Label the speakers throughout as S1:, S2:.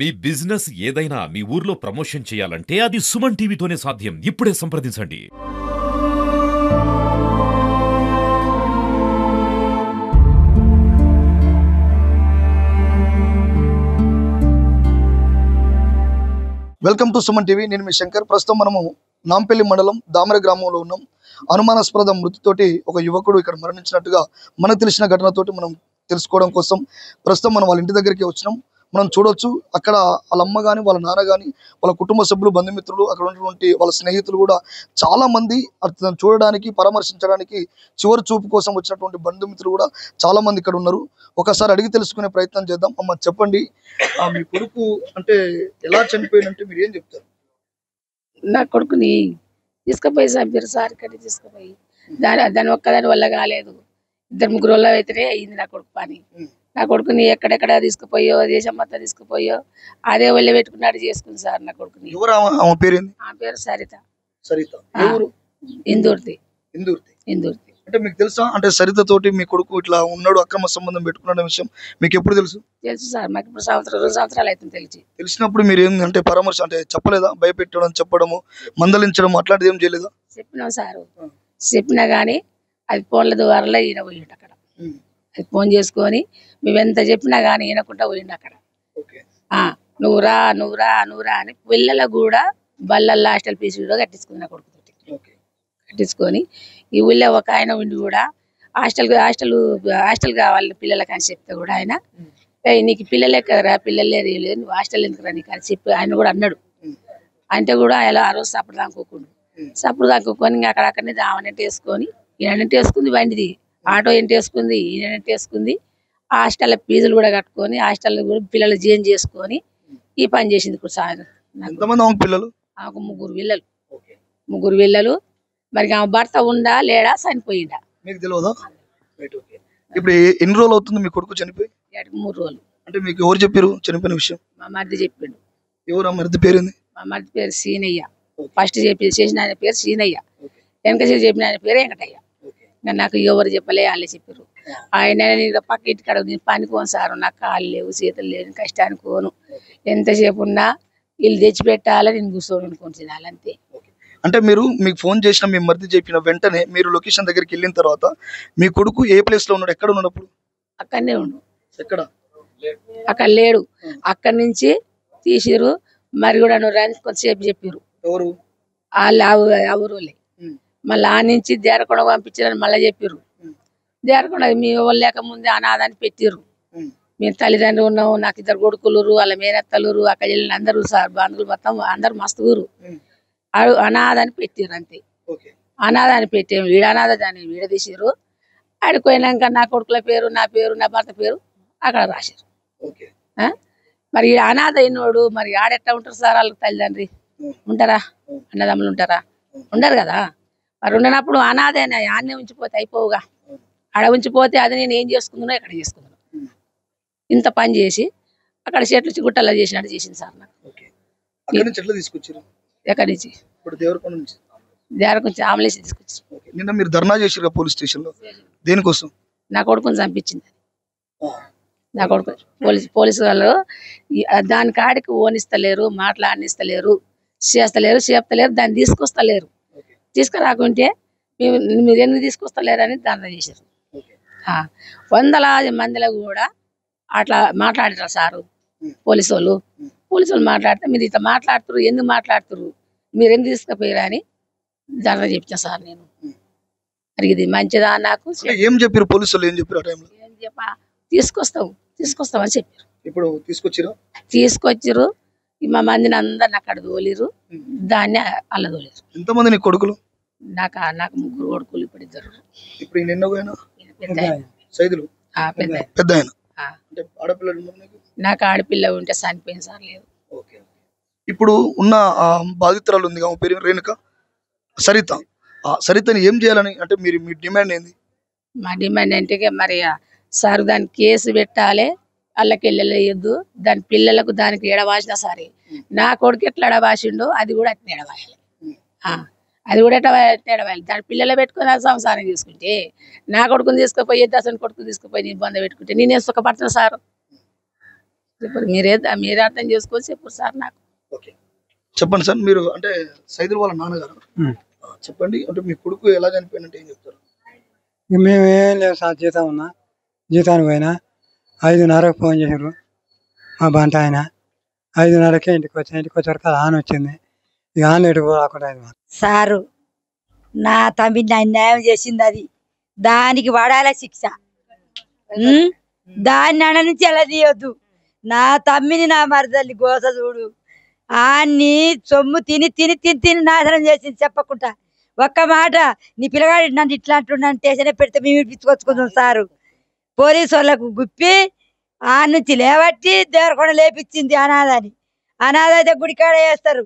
S1: మీ business ఏదైనా మీ ఊర్లో promotion చేయాలంటే అది సుమన్ టీవీతోనే సాధ్యం. ఇప్పుడే సంప్రదించండి.
S2: Welcome to Suman TV. నేను మీ శంకర్. ప్రస్తుతం మనము నాంపల్లి మండలం దామర గ్రామంలో ఉన్నాం. అనుమానాస్పద మృతితోటి ఒక యువకుడు ఇక్కడ మరణించినట్టుగా మనకు తెలిసిన ఘటనతోటి మనం తెలుసుకోవడం కోసం ప్రస్తుతం మనం వాళ్ళ ఇంటి దగ్గరికి వచ్చినాం. మనం చూడొచ్చు, అక్కడ వాళ్ళ అమ్మ కానీ వాళ్ళ నాన్న కానీ వాళ్ళ కుటుంబ సభ్యులు, బంధుమిత్రులు, అక్కడ ఉన్నటువంటి వాళ్ళ స్నేహితులు కూడా చాలా మంది అతను చూడడానికి, పరామర్శించడానికి, చివరి చూపు కోసం వచ్చినటువంటి బంధుమిత్రులు కూడా చాలా మంది ఇక్కడ ఉన్నారు. ఒకసారి అడిగి తెలుసుకునే ప్రయత్నం చేద్దాం. అమ్మ, చెప్పండి, మీ కొడుకు అంటే ఎలా చనిపోయినంటే మీరు ఏం చెప్తారు?
S3: నా కొడుకుని తీసుకుపోయి చంపారు సార్. ఇక్కడ తీసుకుపోయి దాని ఒక్కదాని వల్ల కాలేదు, 2-3 రోజులు అయితేనే అయింది నా కొడుకు పని. నా కొడుకుని ఎక్కడెక్కడ తీసుకుపోయో, దేశం మొత్తం తీసుకుపోయో అదే ఒళ్ళే పెట్టుకున్నాడు చేసుకుంది సార్ నా కొడుకుని.
S2: ఆమె పేరు
S3: సరిత.
S2: సరిత
S3: ఇందూర్తి.
S2: అంటే మీకు తెలుసా, అంటే సరిత తోటి మీ కొడుకు ఇట్లా ఉన్నాడు, అక్రమ సంబంధం పెట్టుకున్న విషయం మీకు ఎప్పుడు తెలుసు?
S3: తెలుసు సార్, మాకు ఇప్పుడు 2 సంవత్సరాలు అవుతుంది
S2: తెలిసినప్పుడు మీరు ఏం అంటే పరామర్శ అంటే చెప్పలేదా? భయపెట్టడం, చెప్పడము, మందలించడం అట్లాంటిది ఏం చేయలేదా?
S3: చెప్పినాం సారు, చెప్పినా గానీ అది ఫోన్ల ద్వారా ఈయన పోయిండు. అక్కడ అది ఫోన్ చేసుకొని మేము ఎంత చెప్పినా గానీ ఈయనకుండా పోయిండు అక్కడ. నువ్వురా నువ్వురా నువ్వురా అని పిల్లలకు కూడా బల్లల్లో హాస్టల్ ఫీజు కూడా కట్టించుకుంది నా కొడుకుతోటి. కట్టించుకొని ఈ ఊళ్ళో ఒక ఆయన ఉండి కూడా హాస్టల్ కావాలి పిల్లలకి అని చెప్తే కూడా ఆయన, నీకు పిల్లలే కదరా, పిల్లలే లేదు, నువ్వు హాస్టల్ ఎందుకురా నీకు అని చెప్పి ఆయన కూడా అన్నాడు. అంటే కూడా ఆయన ఆ రోజు సప్పుడు దాకోకుండా ఇంకా అక్కడక్కడనే దావనెంట వేసుకొని ఈయనంటే వేసుకుంది, బండిది ఆటో ఏంటి వేసుకుంది, ఈయనంటే వేసుకుంది. హాస్టల్ ఫీజులు కూడా కట్టుకొని హాస్టల్ కూడా పిల్లలు జాయిన్ చేసుకొని ఈ పని చేసింది. ఇప్పుడు సార్
S2: పిల్లలు
S3: ఆమెకు 3 పిల్లలు. మరి ఆమె భర్త ఉండా లేడా, చనిపోయిందా
S2: మీకు తెలియదా? ఇప్పుడు ఎన్ని రోజులు అవుతుంది మీ కొడుకు చనిపోయి?
S3: 3 రోజులు.
S2: అంటే మీకు ఎవరు చెప్పారు చనిపోయిన విషయం?
S3: మా మరిది చెప్పిండు.
S2: ఎవరు ఆ మరిది పేరుంది?
S3: మా మరిది పేరు సీనయ్య. ఫస్ట్ చేసిన ఆయన పేరు సీనయ్య, వెనక చెప్పిన ఆయన పేరు వెంకటయ్య. నాకు ఎవరు చెప్పలే, వాళ్ళే చెప్పారు. ఆయన పక్క ఇంటికాడ పని పోను సారు, నాకు కాళ్ళు లేవు, చేతులు లేవు, కష్టానికి పోను, ఎంతసేపు ఉన్నా వీళ్ళు తెచ్చిపెట్టాలా, నేను కూర్చొని అనుకొని తినాలి అంతే.
S2: అంటే మీరు మీకు ఫోన్ చేసిన మీ మరిది చెప్పిన వెంటనే మీరు లొకేషన్ దగ్గరికి వెళ్ళిన తర్వాత మీ కొడుకు ఏ ప్లేస్ లో ఉన్నాడు, ఎక్కడ ఉన్నప్పుడు?
S3: అక్కడనే ఉండు.
S2: ఎక్కడ?
S3: అక్కడ లేడు. అక్కడి నుంచి తీసిరు. మరి కూడా నువ్వు కొంతసేపు చెప్పారు.
S2: ఎవరు?
S3: వాళ్ళు ఎవరులే. మళ్ళీ ఆ నుంచి దేరకొండ పంపించారని మళ్ళీ చెప్పారు. దేరకొండ మీ ఎవరు లేకముందే అనాథాన్ని పెట్టిర్రు. మేము తల్లిదండ్రులు ఉన్నాము, నాకు 2 కొడుకులు, వాళ్ళ మేనత్తలు, అక్కడ వెళ్ళిన అందరూ సార్ బంధువులు మొత్తం అందరు మస్తుగురు. అనాథాన్ని పెట్టిర్రు అంతే. అనాథాన్ని పెట్టాము. వీడ అనాథ దాన్ని వీడదీసారు. ఆడిపోయినాక నా కొడుకుల పేరు, నా పేరు, నా భర్త పేరు అక్కడ రాశారు. మరి ఈడ అనాథ అయినోడు మరి ఆడెట్టా ఉంటారు సార్? వాళ్ళకి తల్లిదండ్రి ఉంటారా? అన్నదమ్ములు ఉంటారా? ఉండరు కదా. మరి ఉండనప్పుడు అనాథైనా ఆన్నే ఉంచిపోతే అయిపోవుగా. ఆడ ఉంచిపోతే అది నేను ఏం చేసుకుందునో ఎక్కడ చేసుకుందును. ఇంత పని చేసి అక్కడ చెట్లు గుట్టల్లో చేసినట్టు చేసింది సార్ నాకు. ఎక్కడి నుంచి? దేవరకొండ నుంచి ఆమలేసి తీసుకొచ్చారు.
S2: నిన్న మీరు ధర్నా చేసిరు పోలీస్ స్టేషన్ లో, దేనికోసం?
S3: నా కొడుకుని చంపించింది. నా కొడుకు పోలీసు వాళ్ళు దాని కాడికి ఓనిస్తలేరు, మాట్లాడనిస్తలేరు, చేస్తలేరు, దాన్ని తీసుకొస్తలేరు. తీసుకురాకుంటే మీరు ఎందుకు తీసుకొస్తలేరు అని ధర్నా చేశారు. 100 మందిలో కూడా అట్లా మాట్లాడారు సారు పోలీసు వాళ్ళు మాట్లాడితే, మీరు ఇట్లా మాట్లాడుతురు, ఎందుకు మాట్లాడుతురు, మీరు ఎందుకు తీసుకుపోయారా అని ధర్నా చెప్తా సార్. నేను అడిగింది మంచిదా నాకు
S2: ఏం చెప్పారు పోలీసు వాళ్ళు? ఏం చెప్పారు?
S3: ఏం చెప్పా, తీసుకొస్తాం అని చెప్పారు.
S2: ఇప్పుడు
S3: తీసుకొచ్చిరు. మా మందిని అందరిని అక్కడ తోలిరు, దాన్ని అల్ల తోలిరు.
S2: ఎంతమంది నీ కొడుకులు?
S3: నాకు 3 కొడుకులు, ఇప్పుడు 2.
S2: ఇప్పుడు పెద్ద
S3: నాకు ఆడపిల్ల ఉంటే చనిపోయింది సార్. లేదు.
S2: ఇప్పుడు ఉన్న బాధితురాలు ఉంది, పేరు రేణుక, సరిత. సరితని ఏం చేయాలని అంటే మీ డిమాండ్ ఏంది?
S3: మా డిమాండ్ అంటే మరి సార్ దాని కేసు పెట్టాలి, వాళ్ళకి వెళ్ళలేదు, దాని పిల్లలకు దానికి ఎడవాసినా సరే. నా కొడుకు ఎట్లా ఎడవాసిండో అది కూడా అట్లా ఎడవాయాలి. అది కూడా ఎడవాలి. దాని పిల్లలు పెట్టుకుని సంసారం చేసుకుంటే, నా కొడుకుని తీసుకుపోయి, దసని కొడుకుని తీసుకుపోయి నీ బంధ పెట్టుకుంటే నేనే సుఖపడుతున్నా సారు. చెప్పరు మీరే అర్థం చేసుకొని చెప్పు సార్ నాకు.
S2: ఓకే, చెప్పండి సార్. మీరు అంటే సైదులు వాళ్ళ నాన్నగారు. చెప్పండి, అంటే మీ కొడుకు ఎలా చనిపోయినట్టు ఏం చెప్తారు?
S4: మేము ఏం లేదు సార్, జీతం ఉన్నా, జీతానికి పోయినా 5:30కి ఫోన్ చేశారు మా బంట ఆయన. 5:30కే ఇంటికి వచ్చేవరకు అది ఆన్ వచ్చింది. ఇక ఆన్ ఎటు రాకుండా అయింది.
S5: సారు నా తమ్మిని అన్యాయం చేసింది, అది దానికి పడాల శిక్ష. దాన్ని అన్న నుంచి ఎలా తీయొద్దు. నా తమ్మిని నా మరదల్ని గోస చూడు, ఆన్ని సొమ్ము తిని తిని తిని తిని నాశనం చేసింది చెప్పకుండా. ఒక్క మాట, నీ పిల్లగాడి నన్ను ఇట్లా అంటున్నాను స్టేషనే పెడితే మేము ఇప్పించుకొచ్చుకుందాం సారు. పోలీసు వాళ్ళకు గుప్పి ఆ నుంచి లేవట్టి దేవరకొండ లేపించింది అనాథని. అనాథ అయితే గుడికాడ వేస్తారు,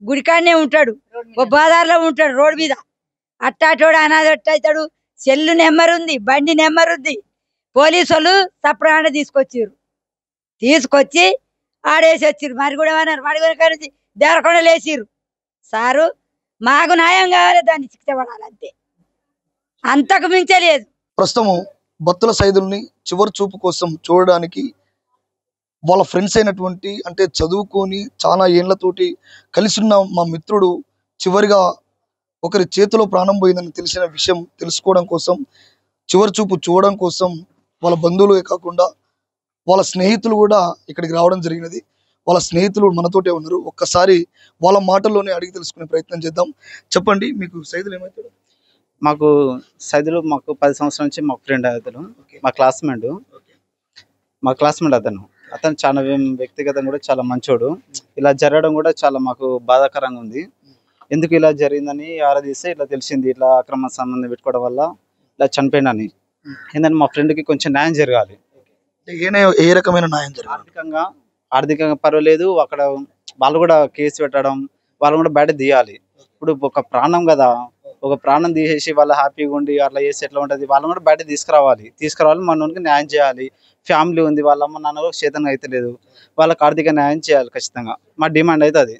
S5: గుడికాడనే ఉంటాడు, ఓ బాదార్లో ఉంటాడు రోడ్డు మీద. అట్టాటోడు అనాథ అవుతాడు. సెల్లు నెంబర్ ఉంది, బండి నెంబర్ ఉంది. పోలీసు వాళ్ళు సప్రాణ తీసుకొచ్చి ఆడేసి వచ్చిర్రు. మరి కూడా ఏమన్నారు, మరి కూడా నుంచి దేవరకొండ లేచిర్రు. సారు మాకు న్యాయం కావాలి, దాన్ని శిక్ష పడాలి అంతే, అంతకు మించలేదు.
S2: ప్రస్తుతం బత్తుల సైదుల్ని చివరి చూపు కోసం చూడడానికి వాళ్ళ ఫ్రెండ్స్ అయినటువంటి, అంటే చదువుకొని చాలా ఏళ్లతోటి కలిసి ఉన్న మా మిత్రుడు చివరిగా ఒకరి చేతిలో ప్రాణం పోయిందని తెలిసిన విషయం తెలుసుకోవడం కోసం, చివరి చూపు చూడడం కోసం వాళ్ళ బంధువులే కాకుండా వాళ్ళ స్నేహితులు కూడా ఇక్కడికి రావడం జరిగినది. వాళ్ళ స్నేహితులు మనతోటే ఉన్నారు. ఒక్కసారి వాళ్ళ మాటల్లోనే అడిగి తెలుసుకునే ప్రయత్నం చేద్దాం. చెప్పండి, మీకు సైదులు ఏమవుతాడు?
S6: మాకు సైదులు మాకు 10 సంవత్సరాల నుంచి మా ఫ్రెండ్ అతను, మా క్లాస్మేట్ అతను చాలా వ్యక్తిగతంగా కూడా చాలా మంచోడు. ఇలా జరగడం కూడా చాలా మాకు బాధాకరంగా ఉంది. ఎందుకు ఇలా జరిగిందని ఆరాధిస్తే ఇట్లా తెలిసింది, ఇట్లా అక్రమ సంబంధం పెట్టుకోవడం వల్ల ఇలా చనిపోయినని. ఏంటంటే మా ఫ్రెండ్కి కొంచెం న్యాయం జరగాలి.
S2: ఏ రకమైన న్యాయం జరగాలి?
S6: ఆర్థికంగా పర్వాలేదు, అక్కడ వాళ్ళు కూడా కేసు పెట్టడం, వాళ్ళు కూడా బయట తీయాలి. ఇప్పుడు ఒక ప్రాణం కదా, ఒక ప్రాణం తీసేసి వాళ్ళు హ్యాపీగా ఉండి అట్లా చేసి ఎట్లా ఉంటుంది, వాళ్ళని కూడా బయట తీసుకురావాలి, మనకి న్యాయం చేయాలి. ఫ్యామిలీ ఉంది, వాళ్ళ అమ్మ నాన్న చేతనం అయితే లేదు, వాళ్ళకి ఆర్థిక న్యాయం చేయాలి ఖచ్చితంగా. మా డిమాండ్ అయితే అది.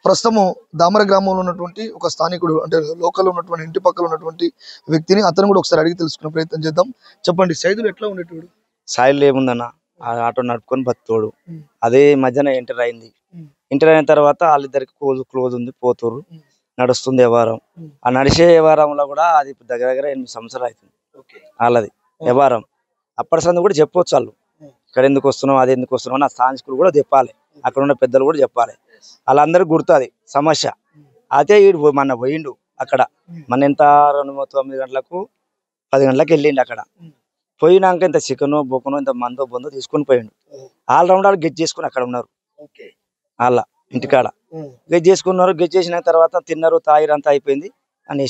S2: ప్రస్తుతము దామర గ్రామంలో ఉన్నటువంటి ఒక స్థానికుడు, అంటే లోకల్ ఉన్నటువంటి ఇంటి పక్కల ఉన్నటువంటి వ్యక్తిని, అతను కూడా ఒకసారి అడిగి తెలుసుకునే ప్రయత్నం చేద్దాం. చెప్పండి, సైదులు ఎట్లా ఉండేటోడు?
S7: Soil ఏముందన్న, auto నడుపుకొని బతుకోడు. అదే మధ్యన ఎంటర్ అయింది. ఎంటర్ అయిన తర్వాత వాళ్ళిద్దరికి క్లోజ్ ఉంది, పోతురు నడుస్తుంది వ్యవహారం. ఆ నడిచే వ్యవహారంలో కూడా అది దగ్గర 8 సంవత్సరాలు అవుతుంది వాళ్ళది వ్యవహారం. అప్పటి సంది కూడా చెప్పొచ్చు, వాళ్ళు ఇక్కడ ఎందుకు వస్తున్నావు, అది ఎందుకు వస్తున్నావు, నా స్థానికులు కూడా చెప్పాలి, అక్కడ ఉన్న పెద్దలు కూడా చెప్పాలి. వాళ్ళందరికీ గుర్తుంది సమస్య. అయితే వీడు మన పోయిండు అక్కడ, మన ఎంత 9 గంటలకు 10 గంటలకు వెళ్ళిండు. అక్కడ పోయినాక ఇంత చికెను బొక్కను ఇంత మందో బొందో తీసుకొని పోయిండు. ఆల్రౌండర్ గెట్ చేసుకుని అక్కడ ఉన్నారు, వాళ్ళ ఇంటికాడ గెట్ చేసుకున్నారు. గెట్ చేసిన తర్వాత తిన్నారు, తాగిరు, అంతా అయిపోయింది అని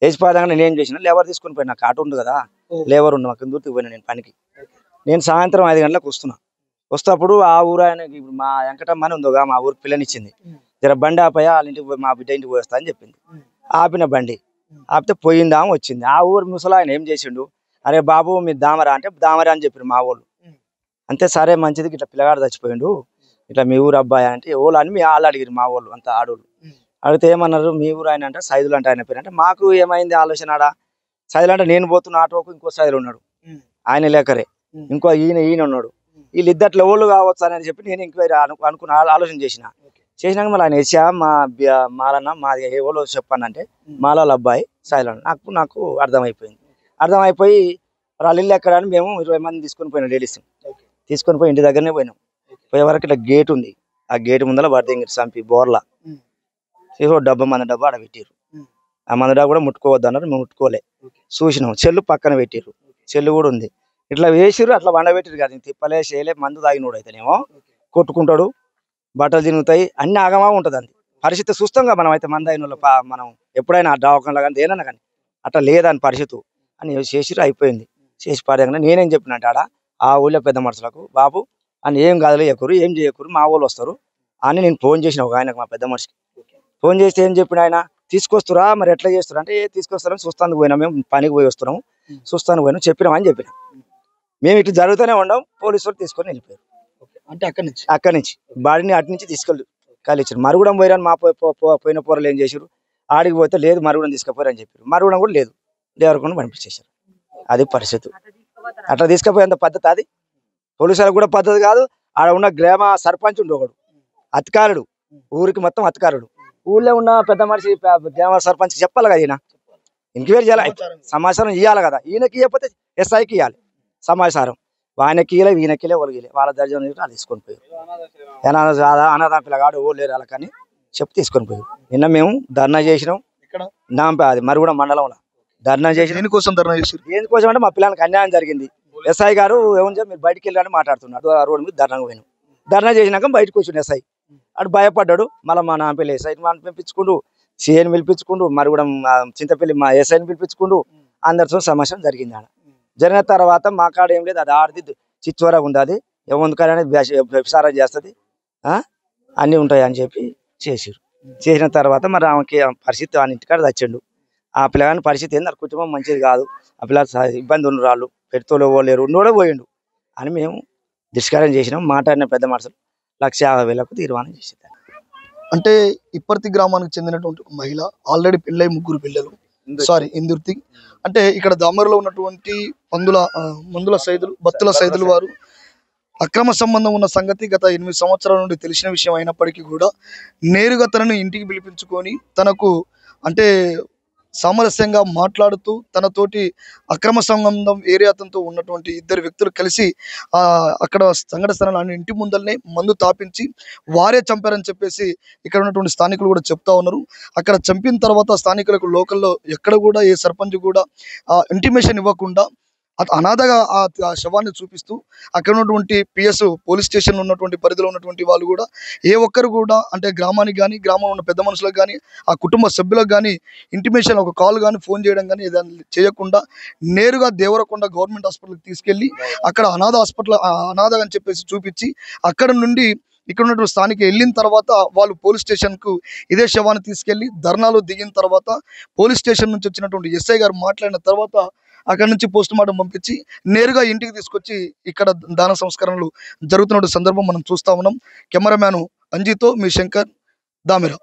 S7: వేసిపాదంగా నేను ఏం చేసిన, లేవర్ తీసుకుని పోయినా. నాకు ఆటో ఉంది కదా, లేవర్ ఉంది, మాకు దూరికి పోయినా నేను పనికి. నేను సాయంత్రం 5 గంటలకు వస్తేప్పుడు ఆ ఊరు ఆయన, ఇప్పుడు మా వెంకటమ్మ అని ఉందో మా ఊరికి పిల్లనిచ్చింది, జర బండి ఆపయ్యా వాళ్ళ ఇంటికి మా బిడ్డ ఇంటికి పోయేస్తా అని చెప్పింది. ఆపిన బండి ఆపితే పోయిందా వచ్చింది. ఆ ఊరు ముసలా ఆయన ఏం చేసిండు, అరే బాబు మీరు దామరా అంటే దామరా అని చెప్పారు మా వాళ్ళు. అంతే, సరే మంచిది, ఇట్లా పిల్లగాడు చచ్చిపోయిండు, ఇట్లా మీ ఊరు అబ్బాయి అంటే ఓళ్ళు అని మీ వాళ్ళు అడిగారు, మా వాళ్ళు అంతా ఆడోళ్ళు. అడిగితే ఏమన్నారు, మీ ఊరు ఆయన అంటే సైదులు అంటే ఆయన పేరు. అంటే మాకు ఏమైంది ఆలోచన, ఆడ సైదులు అంటే నేను పోతున్న ఆటోకు ఇంకో సైదులు ఉన్నాడు, ఆయన లేకరే ఇంకో ఈయన ఉన్నాడు, వీళ్ళిద్దట్లో ఓళ్ళు కావచ్చు అని చెప్పి నేను ఎంక్వైరీ అనుకున్న ఆలోచన చేసినాక మళ్ళీ ఆయన వేసా మాలన్న మాది ఏ వాళ్ళు చెప్పానంటే మాల అబ్బాయి సైదులు. నాకు అర్థమైపోయి వాళ్ళు ఇల్లు ఎక్కడ అని మేము 20 మంది తీసుకొని పోయినాం. లేడీస్ తీసుకొని పోయి ఇంటి దగ్గరనే పోయినాం. పోయే వరకు ఇట్లా గేట్ ఉంది, ఆ గేట్ ముందర పడితే చంపి బోర్లా మంది డబ్బా ఆడ పెట్టిరు. ఆ మంది డబ్బా కూడా ముట్టుకోవద్దు అన్నారు, మేము ముట్టుకోలే. చూసినాం, చెల్లు పక్కన పెట్టిరు, చెల్లు కూడా ఉంది. ఇట్లా వేసిరు, అట్లా వండబెట్టిరు కదా, తిప్పలే చేయలే. మందు తాగినోడు అయితేనేమో కొట్టుకుంటాడు, బట్టలు తిరుగుతాయి, అన్ని ఆగమా ఉంటుంది. అంతే పరిస్థితి చూస్తాంగా మనం. అయితే మంది అయిన మనం ఎప్పుడైనా దవాఖానలో కానీ దేనన్నా కానీ అట్లా లేదని పరిస్థితి అని చేసిరు. అయిపోయింది, చేసి పాడేయగానే నేనేం చెప్పినట్టు ఆడ ఆ ఊళ్ళో పెద్ద మనుషులకు, బాబు అని ఏం కాదులే చేయకూరు, ఏం చేయకూరు, మా వాళ్ళు వస్తారు అని నేను ఫోన్ చేసిన ఒక ఆయనకు, మా పెద్ద మనిషికి ఫోన్ చేస్తే ఏం చెప్పిన ఆయన, తీసుకొస్తురా మరి ఎట్లా చేస్తురా అంటే, తీసుకొస్తారని చూస్తానికి పోయినా, మేము పనికి పోయి వస్తున్నాము, చూస్తానికి పోయినా చెప్పినామని చెప్పిన. మేము ఇటు జరుగుతూనే ఉండం, పోలీసు వాళ్ళు తీసుకొని వెళ్ళిపోయారు.
S2: అంటే
S7: అక్కడి నుంచి బాడీని అటు నుంచి తీసుకెళ్ళి కాలిచ్చారు. మరుగుడం పోయిరని మా పోయిన పోరలు ఏం చేశారు, ఆడికి పోతే లేదు మరుగుడం తీసుకుపోయారు అని చెప్పారు. మరుగుడం కూడా లేదు, దేవరకొండ పంపించేశారు. అది పరిస్థితి. అట్లా తీసుకుపోయేంత పద్ధతి అది. పోలీసులకు కూడా పద్ధతి కాదు. ఆడ ఉన్న గ్రామ సర్పంచ్ ఉండు ఒకడు అధికారుడు, ఊరికి మొత్తం అధికారుడు. ఊళ్ళో ఉన్న పెద్ద మనిషి గ్రామ సర్పంచ్ చెప్పాలి కదా, ఈయన ఎంక్వైరీ చేయాలి, సమాచారం ఇవ్వాలి కదా. ఈయనకి ఇవ్వకపోతే ఎస్ఐకి ఇవ్వాలి సమాచారం. ఆయనకి ఇవ్వలే, ఈయనకి ఒలిగిలే, వాళ్ళ దర్జన వాళ్ళు తీసుకొని పోయారు. అనాథ పిల్లగాడు ఓ లేరు వాళ్ళకని చెప్పి తీసుకొని పోయారు. నిన్న మేము ధర్నా చేసినాం అది మరుగుడ మండలంలో ధర్నా చేసి.
S2: దేనికోసం ధర్నా చేశారు?
S7: దేనికోసం అంటే మా పిల్లలకి అన్యాయం జరిగింది. ఎస్ఐ గారు ఏమని మీరు బయటికి వెళ్ళాలని మాట్లాడుతున్నాడు. ఆ రోడ్డు మీద ధర్నా పోయినాం. ధర్నా చేసినాక బయటకు వచ్చిండు ఎస్ఐ. అటు భయపడ్డాడు. మళ్ళీ మా నాంపల్లి ఎస్ఐ మనం పిలిపించుకుంటూ, సిఐని పిలిపించుకుంటూ, మరి కూడా చింతపల్లి మా ఎస్ఐని పిలిపించుకుంటూ అందరితో సమస్య జరిగింది. ఆడ జరిగిన తర్వాత మా కాడ ఏం లేదు, అది ఆడిది చిచ్చోరగా ఉంది, అది ఏముందుకని వ్యభిచారం చేస్తుంది, అన్నీ ఉంటాయి అని చెప్పి చేసారు. చేసిన తర్వాత మరి ఆమెకి పరిస్థితి ఆ ఇంటికాడ తెచ్చిండు. ఆ పిల్లగాని పరిస్థితి ఏంది, కుటుంబం మంచిది కాదు, ఆ పిల్లలు ఇబ్బంది ఉన్న వాళ్ళు పెడుతూలో లేరు, ఉన్నోడే పోయిండు అని మేము దుష్కారం చేసినాం. మాట్లాడిన పెద్ద మనుషులు 1,50,000 తీర్మానం చేసేది.
S2: అంటే ఇప్పర్తి గ్రామానికి చెందినటువంటి ఒక మహిళ, ఆల్రెడీ పెళ్ళై 3 పిల్లలు, ఇందుర్తి. అంటే ఇక్కడ దామరలో ఉన్నటువంటి మందుల సైదులు, బత్తుల సైదులు వారు అక్రమ సంబంధం ఉన్న సంగతి గత 8 సంవత్సరాల నుండి తెలిసిన విషయం అయినప్పటికీ కూడా నేరుగా తనను ఇంటికి పిలిపించుకొని తనకు అంటే సామరస్యంగా మాట్లాడుతూ తనతోటి అక్రమ సంబంధం వేరే అతనితో ఉన్నటువంటి 2 వ్యక్తులు కలిసి అక్కడ సంఘటన స్థలాన్ని ఇంటి ముందరనే మందు తాపించి వారే చంపారని చెప్పేసి ఇక్కడ ఉన్నటువంటి స్థానికులు కూడా చెప్తా ఉన్నారు. అక్కడ చంపిన తర్వాత స్థానికులకు లోకల్లో ఎక్కడ కూడా ఏ సర్పంచ్ కూడా ఇంటిమేషన్ ఇవ్వకుండా అనాథగా ఆ శవాన్ని చూపిస్తూ అక్కడ ఉన్నటువంటి పిఎస్ పోలీస్ స్టేషన్లో ఉన్నటువంటి పరిధిలో ఉన్నటువంటి వాళ్ళు కూడా ఏ ఒక్కరు కూడా అంటే గ్రామానికి కానీ గ్రామంలో ఉన్న పెద్ద మనుషులకు కానీ ఆ కుటుంబ సభ్యులకు కానీ ఇంటిమేషన్ ఒక కాల్ కానీ ఫోన్ చేయడం కానీ ఏదైనా చేయకుండా నేరుగా దేవరకొండ గవర్నమెంట్ హాస్పిటల్కి తీసుకెళ్ళి అక్కడ అనాథ అని చెప్పేసి చూపించి అక్కడ నుండి ఇక్కడ ఉన్నటువంటి స్థానిక వెళ్ళిన తర్వాత వాళ్ళు పోలీస్ స్టేషన్కు ఇదే శవాన్ని తీసుకెళ్లి ధర్నాలో దిగిన తర్వాత పోలీస్ స్టేషన్ నుంచి వచ్చినటువంటి ఎస్ఐ గారు మాట్లాడిన తర్వాత అక్కడ నుంచి పోస్ట్ మార్టం పంపించి నేరుగా ఇంటికి తీసుకొచ్చి ఇక్కడ దాన సంస్కరణలు జరుగుతున్న సందర్భం మనం చూస్తా ఉన్నాం. కెమెరామ్యాన్ అంజీతో మీ శంకర్, దామెరా.